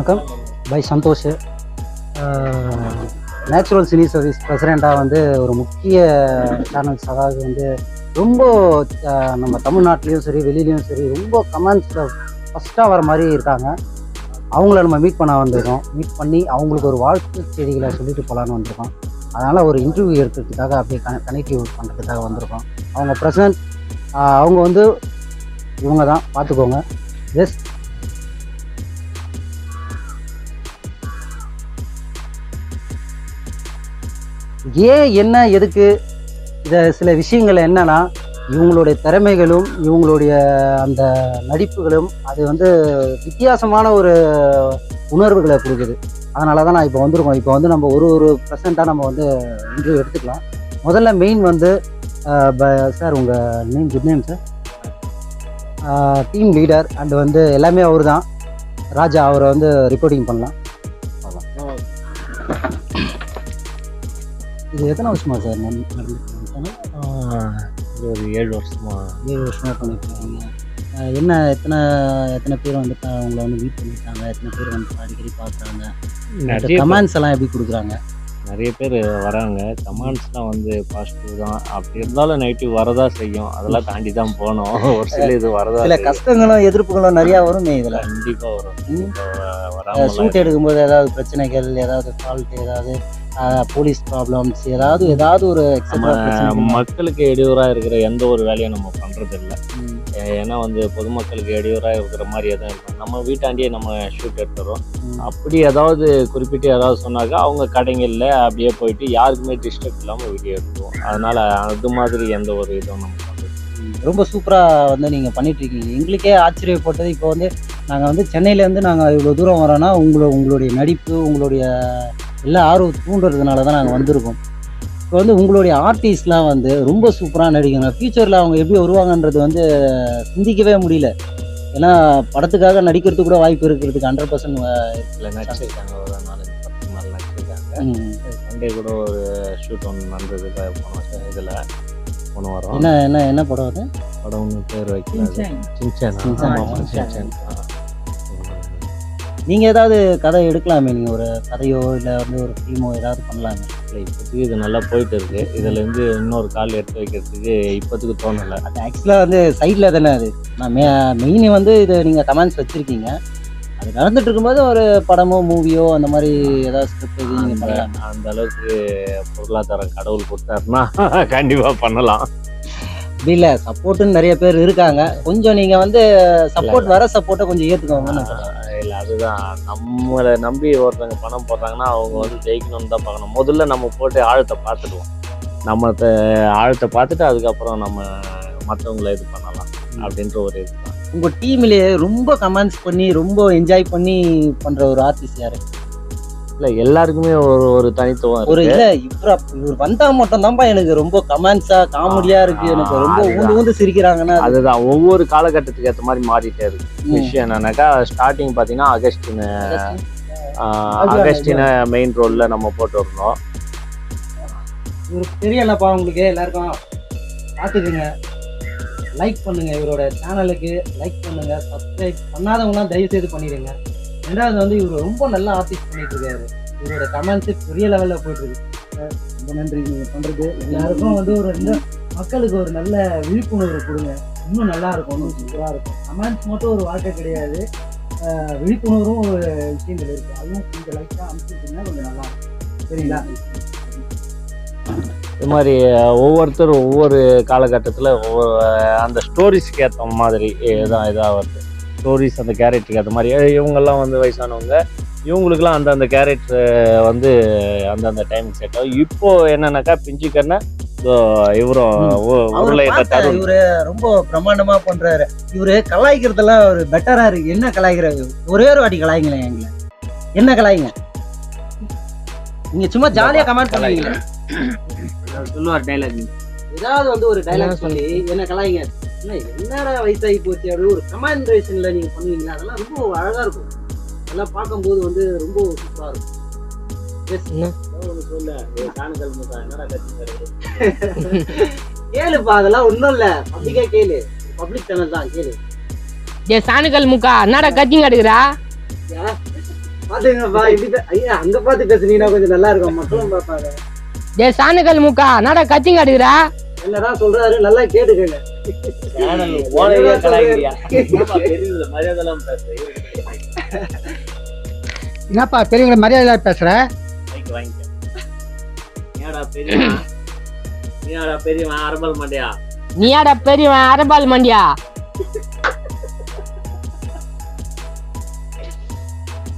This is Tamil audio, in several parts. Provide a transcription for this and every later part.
வணக்கம். பை சந்தோஷ். நேச்சுரல் சினி சர்வீஸ் பிரசிடெண்ட்டாக வந்து ஒரு முக்கிய சேனல்ஸ், அதாவது வந்து ரொம்ப நம்ம தமிழ்நாட்டிலையும் சரி வெளியிலையும் சரி ரொம்ப கமெண்ட்ஸில் ஃபஸ்ட்டாக வர மாதிரி இருக்காங்க. அவங்கள நம்ம மீட் பண்ண வந்திருக்கோம். மீட் பண்ணி அவங்களுக்கு ஒரு வாழ்த்து செய்திகளை சொல்லிட்டு போகலான்னு வந்திருக்கோம். அதனால் ஒரு இன்டர்வியூ எடுக்கிறதுக்காக அப்படியே கனெக்டிவ் பண்ணுறதுக்காக வந்திருக்கோம். அவங்க ப்ரெசன்ட், அவங்க வந்து இவங்க தான், பார்த்துக்கோங்க. எஸ், ஏன் என்ன எதுக்கு இதை சில விஷயங்கள் என்னன்னா, இவங்களுடைய திறமைகளும் இவங்களுடைய அந்த நடிப்புகளும் அது வந்து வித்தியாசமான ஒரு உணர்வுகளை கொடுக்குது. அதனால தான் நான் இப்போ வந்திருக்கோம். இப்போ வந்து நம்ம ஒரு ப்ரெசண்ட்டாக நம்ம வந்து இன்டர்வியூ எடுத்துக்கலாம். முதல்ல மெயின் வந்து சார், உங்கள் name, good name sir. Team leader and வந்து எல்லாமே அவர் தான், ராஜா. அவரை வந்து ரிப்போர்ட்டிங் பண்ணலாம். இது எத்தனை வருஷமா சார் ஒரு 7 வருஷமா பண்ணிட்டு இருக்கீங்க? என்ன எத்தனை பேர் வந்து உங்களை வந்து மீட் பண்ணியிருக்காங்க? எத்தனை பேர் வந்து அடிக்கடி பார்க்குறாங்க? கமெண்ட்ஸ் எல்லாம் எப்படி கொடுக்குறாங்க? நிறைய பேர் வராங்க. கமெண்ட்ஸ்லாம் வந்து பாசிட்டிவ் தான். அப்படி இருந்தாலும் நெகட்டிவ் வரதா செய்யும். அதெல்லாம் தாண்டி தான் போகணும். ஒரு சில இது வரதா, சில கஷ்டங்களும் எதிர்ப்புகளும் நிறையா வருமே இதில். கண்டிப்பாக வரும். ஷூட் எடுக்கும்போது ஏதாவது பிரச்சனைகள், ஏதாவது ஃபால்ட், ஏதாவது போலீஸ் ப்ராப்ளம்ஸ், ஏதாவது ஒரு மக்களுக்கு இடையூறாக இருக்கிற எந்த ஒரு வேலையும் நம்ம பண்ணுறது இல்லை. ஏன்னா வந்து பொதுமக்களுக்கு இடையூறாக இருக்கிற மாதிரி எதுவும் இருக்கும். நம்ம வீட்டாண்டியே நம்ம ஷூட் எடுத்துறோம். அப்படி ஏதாவது குறிப்பிட்டு ஏதாவது சொன்னாக்கா அவங்க கடைங்களில் அப்படியே போயிட்டு யாருக்குமே டிஸ்டர்ப் இல்லாமல் வீடியோ எடுத்துவோம். அதனால் அது மாதிரி எந்த ஒரு இதுவும் நம்ம பண்ணுறது. ரொம்ப சூப்பராக வந்து நீங்கள் பண்ணிகிட்ருக்கீங்க. எங்களுக்கே ஆச்சரியப்பட்டது, இப்போ வந்து நாங்கள் வந்து சென்னையிலேருந்து நாங்கள் இவ்வளோ தூரம் வரோன்னா உங்களுடைய நடிப்பு, உங்களுடைய எல்லா ஆர்வம் தூண்டுறதுனால தான் நாங்கள் வந்திருக்கோம். இப்போ வந்து உங்களுடைய ஆர்டிஸ்ட்லாம் வந்து ரொம்ப சூப்பராக நடிக்கணும். ஃப்யூச்சரில் அவங்க எப்படி வருவாங்கன்றது வந்து சிந்திக்கவே முடியல. ஏன்னா படத்துக்காக நடிக்கிறதுக்கு கூட வாய்ப்பு இருக்கிறதுக்கு 100% இல்லை. நடிச்சிருக்காங்க, ஒரு 4-10 நாள் நடிச்சிருக்காங்க. சண்டே கூட ஒரு ஷூட் ஒன்று நடந்தது இதில் போன வாரம். என்ன படம் அது? படம் ஒன்று பேர் வைக்கல, சின்சான். நீங்கள் ஏதாவது கதை எடுக்கலாமே? நீங்கள் ஒரு கதையோ இல்லை வந்து ஒரு ஃபிலிமோ ஏதாவது பண்ணலாமே? இல்லை, இப்போதைக்கு இது நல்லா போயிட்டு இருக்கு. இதுலேருந்து இன்னொரு கால் எடுத்து வைக்கிறதுக்கு இப்போதைக்கு தோணலை. அது ஆக்சுவலாக வந்து சைடில் தானே அது. நான் மெயின் வந்து இது நீங்கள் கமெண்ட்ஸ் வச்சுருக்கீங்க. அது நடந்துட்டு இருக்கும்போது ஒரு படமோ மூவியோ அந்த மாதிரி ஏதாவது ஸ்கிரிப்ட் இது நீங்கள் பண்ணலாம். அந்த அளவுக்கு பொருளாதாரம் கடவுள் கொடுத்தாருன்னா கண்டிப்பாக பண்ணலாம். அப்படி இல்லை, சப்போர்ட்டுன்னு நிறைய பேர் இருக்காங்க. கொஞ்சம் நீங்கள் வந்து சப்போர்ட்டை கொஞ்சம் ஏற்றுக்கோங்கன்னு சொல்லுவாங்க. இல்லை, அதுதான் நம்மளை நம்பி ஒருத்தவங்க பணம் போடுறாங்கன்னா அவங்க வந்து ஜெயிக்கணும்னு தான் பார்க்கணும். முதல்ல நம்ம போட்டு ஆழத்தை பார்த்துடுவோம். நம்ம ஆழத்தை பார்த்துட்டு அதுக்கப்புறம் நம்ம மற்றவங்களை இது பண்ணலாம் அப்படின்ற ஒரு இதுதான். உங்கள் டீம்லேயே ரொம்ப கமெண்ட்ஸ் பண்ணி ரொம்ப என்ஜாய் பண்ணி பண்ணுற ஒரு ஆர்டிஸ்ட் யாரு? இல்லை, எல்லாருக்குமே ஒரு தனித்துவம் ஒரு இல்லை. இவர் வந்தால் மட்டும்தான்ப்பா எனக்கு ரொம்ப கமெண்ட்ஸாக காமெடியாக இருக்குது, எனக்கு ரொம்ப ஊந்து சிரிக்கிறாங்கன்னா அதுதான். ஒவ்வொரு காலகட்டத்துக்கு ஏற்ற மாதிரி மாறிட்டே இருக்கு. விஷயம் என்னன்னாக்கா, ஸ்டார்டிங் பார்த்தீங்கன்னா அகஸ்டினை மெயின் ரோலில் நம்ம போட்டு வரணும். இவருக்கு தெரியலப்பா உங்களுக்கு எல்லாருக்கும். பார்த்துக்குங்க, லைக் பண்ணுங்கள், இவரோட சேனலுக்கு லைக் பண்ணுங்கள், சப்ஸ்கிரைப் பண்ணாதவங்களாம் தயவுசெய்து பண்ணிடுங்க. ரெண்டாவது வந்து இவர் ரொம்ப நல்ல ஆர்டிஸ்ட் பண்ணிட்டு இருக்காரு. இவரோட கமெண்ட்ஸு பெரிய லெவலில் போயிட்டுருக்கு. ரொம்ப நன்றி நீங்கள் பண்ணுறது. எல்லாருக்கும் வந்து ஒரு மக்களுக்கு ஒரு நல்ல விழிப்புணர்வு கொடுங்க. இன்னும் நல்லா இருக்கும், இன்னும் சூப்பராக இருக்கும். கமெண்ட்ஸ் மட்டும் ஒரு வாழ்க்கை கிடையாது, விழிப்புணர்வும் ஒரு விஷயங்கள் இருக்குது. அதுவும் கொஞ்சம் லைட்டாக அனுப்பிச்சிட்டிங்கன்னா கொஞ்சம் நல்லா இருக்கும். சரிங்களா? இது மாதிரி ஒவ்வொருத்தரும் ஒவ்வொரு காலகட்டத்தில் அந்த ஸ்டோரிஸ்க்கு ஏற்ற மாதிரி தான் இதாக வருது. ஸ்டோரிஸ் அந்த கேரக்டருக்கு ஏற்ற மாதிரி. இவங்கெல்லாம் வந்து வயசானவங்க, இவங்களுக்குலாம் அந்த கேரக்டர் வந்து அந்தந்த டைம் செட் ஆகும். இப்போ என்னன்னாக்கா பிஞ்சுக்கன்னா இவரும் இவரு ரொம்ப பிரம்மாண்டமா பண்றாரு. இவரு கலாய்க்கிறதெல்லாம் ஒரு பெட்டரா இருக்கு. என்ன கலாய்க்கிறாரு? ஒரே ஒரு வாட்டி கலாய்ங்களேன். எங்களை என்ன கலாய்ங்க? நீங்க சும்மா ஜாலியா கமெண்ட் பண்ணுவீங்க. சொல்லுவார் டைலாக், ஏதாவது வந்து ஒரு டைலாக் சொல்லி என்ன கலாய்ங்க. என்னடா வயசாகி போச்சு அப்படி ஒரு கமெண்டேஷன்ல நீங்க பண்ணுவீங்களா? அதெல்லாம் ரொம்ப அழகா இருக்கும். அதெல்லாம் பார்க்கும்போது வந்து ரொம்ப சூப்பரா இருக்கும். கேளுப்பா, அதெல்லாம் ஒன்றும் இல்லை. பப்ளிக்கா கேளு, பப்ளிக் சேனல் தான், கேளு. சாணுகள் முக்கா என்னடா கத்திங்க எடுக்கிறா? பாத்துங்கப்பா இப்படி ஐயா அங்க பார்த்து பேசுனீங்கன்னா கொஞ்சம் நல்லா இருக்கும், மக்களும் பார்ப்பாங்க. டே சாணுக்கல் முக்கா என்னடா கத்தி காட்டுகிறா? என்னதான் சொல்றாரு நல்லா கேட்டுக்கங்க. என்னப்பா பெரியவங்களை மரியாதை பேசுற? பெரியவன் அரபால் மண்டியா? நீயாடா பெரியவன் அரபால் மண்டியா?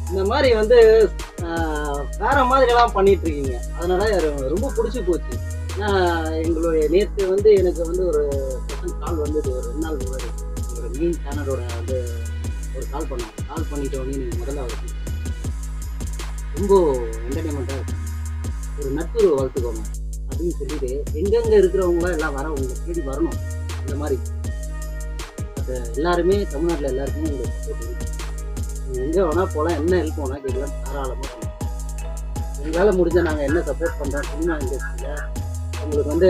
இந்த மாதிரி வந்து வேற மாதிரி எல்லாம் பண்ணிட்டு இருக்கீங்க, அதனால ரொம்ப பிடிச்சி போச்சு. ஏன்னா எங்களுடைய நேற்று வந்து எனக்கு வந்து ஒரு கால் வந்தது, ஒரு 2 நாள் முன்னாடி ஒரு மீன் சேனலோட வந்து ஒரு கால் பண்ணிட்டு வந்து நீங்கள் முதல்ல அவருக்கு ரொம்ப என்டர்டைன்மெண்ட்டாக இருக்கும், ஒரு நட்பு வளர்த்துக்கோங்க அப்படின்னு சொல்லிட்டு எங்கெங்கே இருக்கிறவங்களாம் எல்லாம் வர உங்களை தேடி வரணும். இந்த மாதிரி அது எல்லாருமே தமிழ்நாட்டில் எல்லாருக்குமே உங்களுக்கு சப்போர்ட் இருக்கு. நீங்கள் எங்கே வேணால் போகலாம், என்ன ஹெல்ப் வேணால் கேட்கலாம், தாராளமாக பண்ணலாம். எங்களால் முடிஞ்சால் நாங்கள் என்ன சப்போர்ட் பண்ணுறோம் சினிமா இண்டஸ்ட்ரியில். உங்களுக்கு வந்து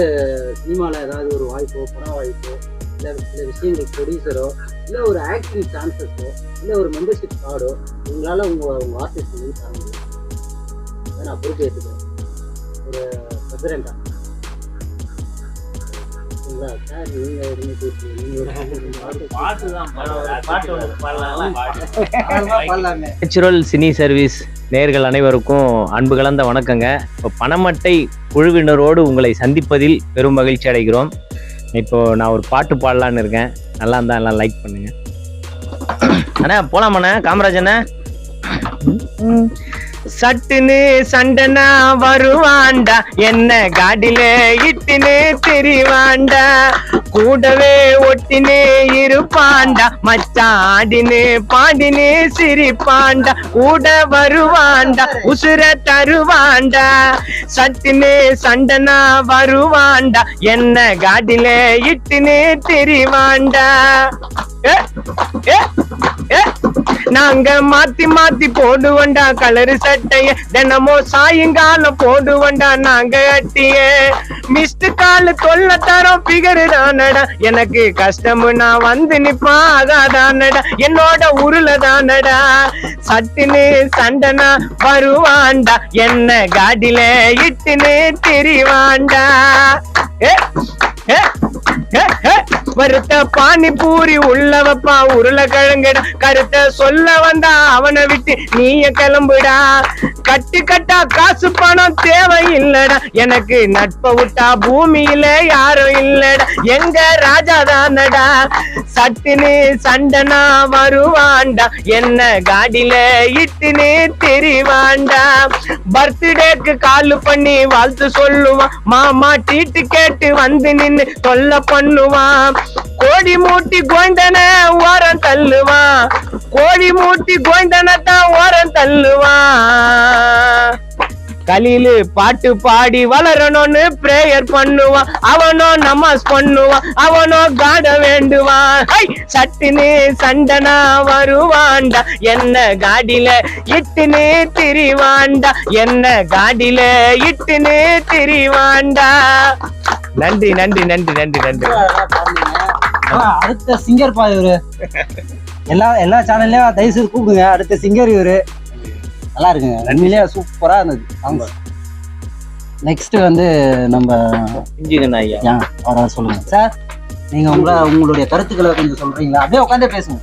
சினிமாவில் ஏதாவது ஒரு வாய்ப்போ, பட வாய்ப்போ, இல்லை சில விஷயங்கள் ப்ரொடியூசரோ, இல்லை ஒரு ஆக்டிங் சான்சஸோ, இல்லை ஒரு மெம்பர்ஷிப் கார்டோ உங்களால் உங்கள் ஆர்டிஸ்ட் வந்து தர முடியும். அதை நான் பொறுப்பு ஏற்றுக்கிறேன் ஒரு பிரசிடெண்ட்டாக. சரிங்களா சார்? நேச்சுரல் சினி சர்வீஸ் நேயர்கள் அனைவருக்கும் அன்பு கலந்த வணக்கங்க. இப்போ பணமட்டை குழுவினரோடு உங்களை சந்திப்பதில் பெரும் மகிழ்ச்சி அடைகிறோம். இப்போ நான் ஒரு பாட்டு பாடலான்னு இருக்கேன், நல்லா இருந்தா எல்லாம் லைக் பண்ணுங்க. அண்ணா போலாமாண்ணா? காமராஜ் அண்ணா. சட்டுன்னு சண்டனா வருவாண்டா, என்ன காடில இட்டுன்னு தெரிவாண்டா, கூடவே ஒட்டினே இருப்பாண்டா, மச்சாடின்னு பாடினு சிரிப்பாண்டா, கூட வருவாண்டா, உசுர தருவாண்டா. சட்டுன்னு சண்டனா வருவாண்டா, என்ன காடில இட்டுன்னு தெரிவாண்டா. நாங்க மாத்தி மாத்தி போடுவண்டா கலரு சட்டைய, தினமும் சாயங்காலம் போடுவண்டா நாங்க அட்டிய. மிஸ்டு கால் தொல்ல தரோம் பிகரு தானடா, எனக்கு கஷ்டமு நான் வந்து நிப்பான் அதானடா, என்னோட உருள தானடா. சட்டுன்னு சண்டனா வருவாண்டா, என்ன காடில இட்டுன்னு திரிவாண்டா. வருத்த பானிபூரி உள்ளவப்பா உருளைக்கிழங்குடா, கருத்த சொல்ல வந்தா அவனை விட்டு நீய கிளம்புடா. கட்டு கட்டா காசு பணம் தேவையில்லடா, எனக்கு நட்பை விட்டா பூமியில யாரும் இல்லடா, எங்க ராஜா தானடா. சட்டுன்னு சண்டனா வருவாண்டா, என்ன காடில இட்டுன்னு தெரிவாண்டா. பர்த்டேக்கு கால் பண்ணி வாழ்த்து சொல்லுவான், மாமா டீட்டு கேட்டு வந்து நின்னு தொல்லை பண்ணுவான். கோடி மூட்டி கோய்ந்தன ஓரம் தள்ளுவான், கோடி மூட்டி கோய்ந்தனத்தான் ஓரம் தள்ளுவான். கலிலு பாட்டு பாடி வளரணும்னு பிரேயர் பண்ணுவான், அவனோ நமாஸ் பண்ணுவான், அவனோ காட வேண்டுவான். சட்டுன்னு சண்டனா வருவாண்டா, என்ன காடில இட்டுன்னு திரிவாண்டா, என்ன காடில இட்டுன்னு திரிவாண்டா. நன்றி நன்றி நன்றி நன்றி நன்றி. அடுத்த சிங்கர் பா இவரு, எல்லா சேனல்லையும் தயவு செய்து கூப்பிடுங்க. அடுத்த சிங்கர் இவரு, நல்லா இருக்குங்க, உண்மையிலேயே சூப்பரா இருந்தது. நெக்ஸ்ட் வந்து நம்ம சொல்லுங்க சார், நீங்க உங்களுடைய கருத்துக்களை கொஞ்சம் சொல்றீங்களா? அப்படியே உட்காந்தே பேசுங்க.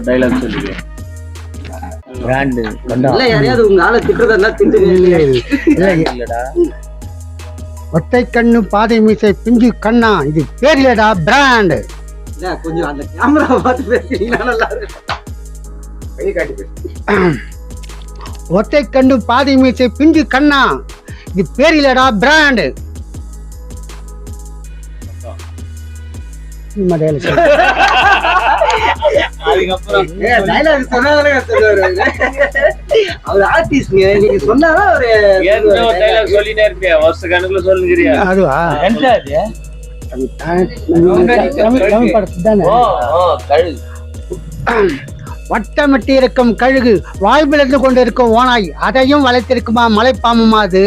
டைலாக் சொல்லுங்க. யாரையாவது உங்க ஆளை திட்டுறதா இல்லடா, ஒத்தை கண்ணு பாதை மீசை பிஞ்சு கண்ணா, இது பேர் இல்லடா பிராண்ட். இல்ல கொஞ்சம் அந்த கேமரா பார்த்து பேசுறீங்களா? நல்லா இருக்கு. ஒத்தை கண்ணு பாதை மீசை பிஞ்சு கண்ணா, இது பேர் இல்லடா பிராண்ட். அவர் ஆர்டிஸ்ட், நீங்க சொன்னாதான் சொல்லிட்டே இருப்பியா வருஷ கணக்குல சொல்லுங்கிறியா? அதுவா வட்டமிட்டு இருக்கும் கழுகு, வாய்ப்பிழந்து கொண்டிருக்கும் ஓனாய், அதையும் வளைத்திருக்குமா மலைப்பாம்புமா அது.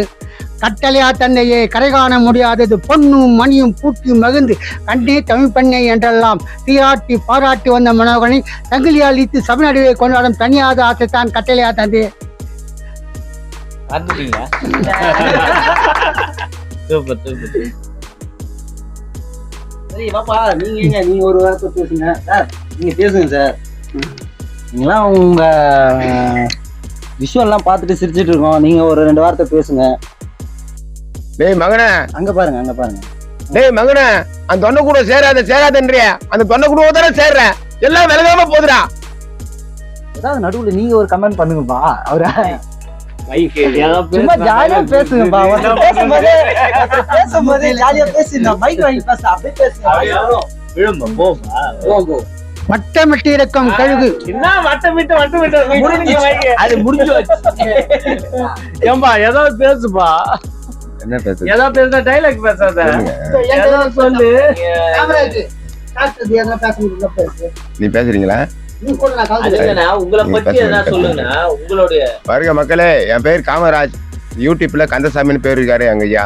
கட்டளையா தன்னையே கரை காண முடியாதது பொன்னும் மணியும் பூட்டி மகிழ்ந்து கண்டே தமிழ் பெண்ணை என்றெல்லாம் தீராட்டி பாராட்டி வந்த மனோகனை சங்கிலியால் இத்து சபைநடுவே கொண்டாடும் தனியாத ஆசைத்தான் கட்டளையா தந்தையே. சரி பாப்பா, நீங்க ஒரு வார்த்தை பேசுங்க சார். நீங்க பேசுங்க சார். நீங்களாம் உங்க விஷுவல்லாம் பார்த்துட்டு சிரிச்சிட்டு இருக்கோம். நீங்க ஒரு 2 வார்த்தை பேசுங்க. டேய் மகனே, அங்க பாருங்க. டேய் மகனே, அந்த தொண்டை கூட சேராதன்றிய அந்த தொண்டை கூட தானே சேர்ற, எல்லாம் விலகாம போதுடா. ஏதாவது நடுவுல நீங்க ஒரு கமெண்ட் பண்ணுங்கப்பா. அவரு சும்மா ஜாலியா பேசுங்கப்பா. பேசும்போது ஜாலியா பேசுங்க. மைக் வாங்கி பேச அப்படியே பேசுங்க. வட்டமிட்டு இருக்கும் கழுகு அது முடிஞ்சு ஏம்பா ஏதாவது பேசுப்பா. என்ன பேசு? ஏதாவது பேசுற டைலாக் பேசாத. ஏதாவது சொல்லு. நீ பேசுறீங்களா? உங்களை பத்தி ஏதாவது சொல்லுங்க. உங்களுடைய பாருங்க மக்களே, என் பேர் காமராஜ். யூடியூப்ல கந்தசாமின்னு பேர் இருக்காரு எங்க ஐயா.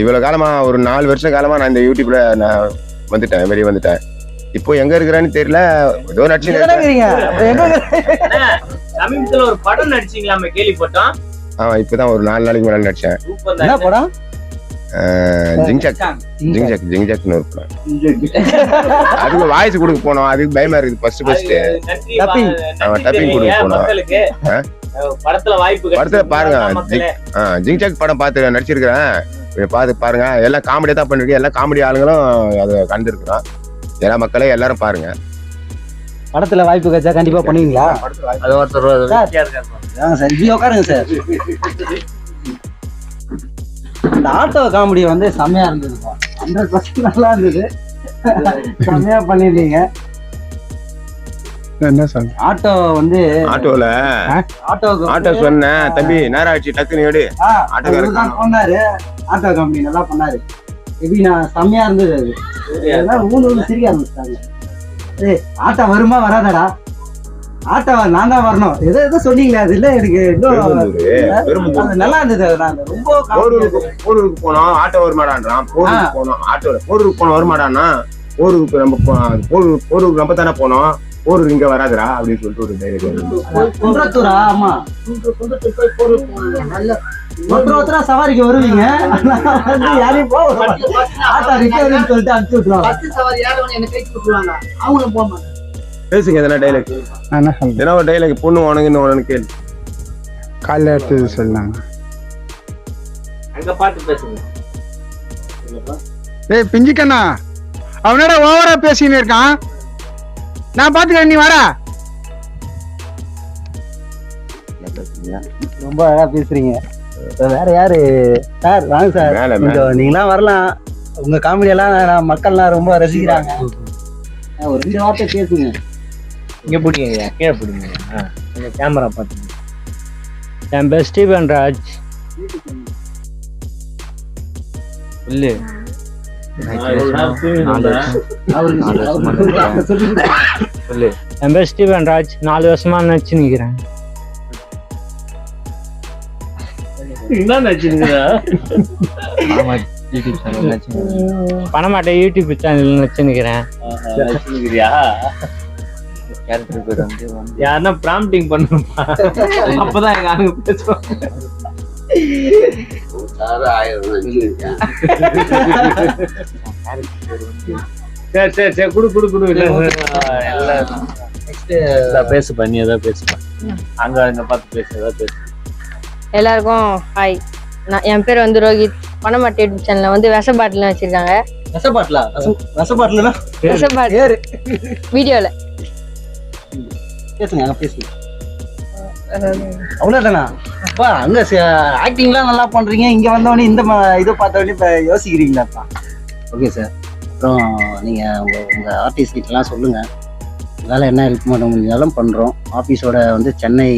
இவ்வளவு காலமா ஒரு 4 வருஷ காலமா நான் இந்த யூடியூப்ல நான் வந்துட்டேன், வெளியே வந்துட்டேன். இப்போ எங்க இருக்கிறேன்னு தெரியல. ஏதோ நடிச்சுங்க. சமீபத்துல ஒரு படம் நடிச்சீங்களாமே கேள்விப்பட்டோம். இப்பதான் ஒரு 4 நாளைக்கு முன்னாடி நடிச்சேன். என்ன படம்? ஜிங்ஜாக்னு ஒரு படம். அதுக்கு வாய்ஸ் கொடுக்க போனோம். அதுக்கு பயமா இருக்குது. ஃபர்ஸ்ட் டப்பிங் கொடுக்க போனோம். படத்துல பாருங்க, ஜிங்ஜாக் படம் பார்த்து நடிச்சிருக்கிறேன். பார்த்து பாருங்க. எல்லாம் காமெடியா தான் பண்ணிருக்கேன். எல்லா காமெடி ஆளுங்களும் அதை கண்டிருக்கிறோம். எல்லா மக்களே எல்லாரும் பாருங்க. படத்துல வாய்ப்பு கிடைச்சா கண்டிப்பா பண்ணுவீங்களா? அது ஒருத்தர் சார் இப்படி உட்காருங்க சார். இந்த ஆட்டோ காமெடி வந்து செம்மையா இருந்ததுப்பா. 100% நல்லா இருந்தது. செம்மையா பண்ணிருந்தீங்க. என்ன சொல்ற? ஆட்டோ வந்து ஆட்டோ சொன்னேன் தம்பி, நேரம் ஆச்சு டக்குன்னு எடு. ஆட்டோக்காரர் பண்ணாரு. ஆட்டோ காமெடி நல்லா பண்ணாரு. எப்படி நான் செம்மையா இருந்தது. அது ஊன்னு சிரிக்க ஆரம்பிச்சிட்டாங்க. ஆட்டோ வருமா வராதடா? ஆட்டோ நான் தான் வரணும். எதோ சொன்னீங்களே, அது இல்ல எனக்கு நல்லா இருந்தது. ரொம்ப போரூருக்கு போனோம். ஆட்டோ வருமாடான்றான். போரூருக்கு போனோம். ஆட்டோல போரூருக்கு போனோம் வருமாடான்னா, போரூருக்கு நம்ம தானே போனோம். போரூர் இங்க வராதுரா அப்படின்னு சொல்லிட்டு ஒரு தைரியம். குன்றத்தூரா? ஆமா, ஒருத்தரா சவாரிக்கு வருவீங்க. யாரையும் ஆட்டோ ரிப்பேர்னு சொல்லிட்டு அனுப்பிச்சு விட்டுருவாங்க. அவங்களும் போக மாட்டாங்க. பேசுங்க எதனா டைலாக். என்ன ஒரு டைலாக் பொண்ணு உனக்கு கேள்வி காலைல எடுத்து சொன்னாங்க. அங்க பாட்டு பேசுங்க. ஏய் பிஞ்சிக்கண்ணா, அவனோட ஓவரா பேசின்னு இருக்கான். நான் பாத்துக்கிறேன், நீ வாடா. ரொம்ப அழகா பேசுறீங்க. வேற யாரு சார்? வாங்க சார், நீங்களாம் வரலாம். உங்க காமெடி எல்லாம் மக்கள்லாம் ரொம்ப ரசிக்கிறாங்க. ஒரு 2 வார்த்தை பேசுங்க. இங்க பிடிங்க, கீழே பிடிங்க. கேமரா பார்த்துங்க. என் பேர் ஸ்டீபன் ராஜ். சொல்லு. என் பேர் ஸ்டீபன் ராஜ். 4 வருஷமா நடிச்சு நிக்கிறேன். பணமாட்டை யூடியூப் சேனல் நடிச்சு நிக்கிறேன். யாருன்னா ப்ராம்ப்டிங் பண்ணுப்பா, அப்பதான் எங்க ஆளுங்க பேசுவாங்க. சரி குடு பேசு பண்ணி ஏதாவது பேசுப்பா. அங்க பார்த்து பேசு, ஏதாவது பேசு. எல்லாருக்கும் ஹாய். என் பேர் வந்து ரோஹித். பணமாட்டை யூடியூப் சேனல்ல வந்து விஷபாட்டில் வச்சிருக்காங்க. விஷபாட்டில் வீடியோல பேசுங்க. அங்க பேசுங்க. அவ்வளவுதானா? அப்பா அங்க ஆக்டிங்லாம் நல்லா பண்றீங்க. இங்க வந்தவொடனே இந்த இதை பார்த்தவொடனே இப்ப யோசிக்கிறீங்களாப்பா? Okay sir. அப்புறம் நீங்க உங்க ஆர்டிஸ்ட் கிட்டலாம் சொல்லுங்க. வேலை என்ன ஹெல்ப் பண்ண முடிஞ்சாலும் பண்றோம். ஆபீஸோட வந்து சென்னை